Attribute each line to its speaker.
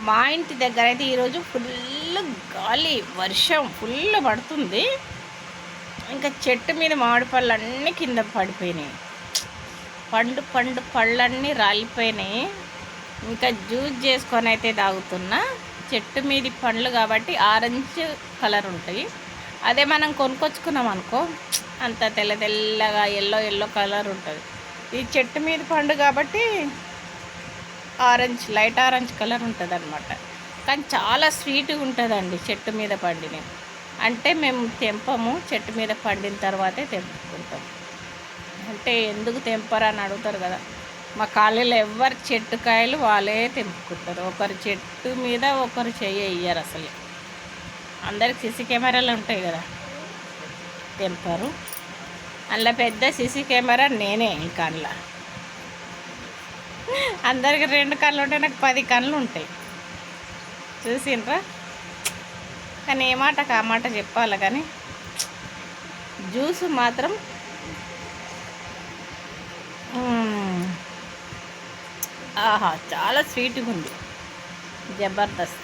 Speaker 1: మా ఇంటి దగ్గర అయితే ఈరోజు ఫుల్ గాలి వర్షం ఫుల్ పడుతుంది. ఇంకా చెట్టు మీద మామిడి పళ్ళు అన్నీ కింద పడిపోయినాయి. పళ్ళన్నీ రాలిపోయినాయి. ఇంకా జ్యూస్ చేసుకొని అయితే తాగుతున్నా. చెట్టు మీది పండ్లు కాబట్టి ఆరెంజ్ కలర్ ఉంటాయి. అదే మనం కొనుక్కొచ్చుకున్నాం అనుకో అంత తెల్లగా ఎల్లో కలర్ ఉంటుంది. ఈ చెట్టు మీద పండు కాబట్టి లైట్ ఆరెంజ్ కలర్ ఉంటుంది అనమాట. కానీ చాలా స్వీట్గా ఉంటుందండి చెట్టు మీద పండిన. అంటే మేము తెంపము, చెట్టు మీద పండిన తర్వాతే తెంపుకుంటాం. అంటే ఎందుకు తెంపరా అని అడుగుతారు కదా. మా కాలనీలో ఎవరు చెట్టు కాయలు వాళ్ళే తెంపుకుంటారు. ఒకరు చెట్టు మీద ఒకరు చెయ్యరు అసలు. అందరికి సీసీ కెమెరాలు ఉంటాయి కదా, తెంపరు. అందులో పెద్ద సీసీ కెమెరా నేనే. ఇంకా అందులో అందరికి 2 కళ్ళు ఉంటాయి, నాకు 10 కళ్ళు ఉంటాయి. చూసిండ్రా? కానీ ఏ మాటకు ఆ మాట చెప్పాలి. కానీ జ్యూస్ మాత్రం ఆహా చాలా స్వీట్గా ఉంది, జబర్దస్త్.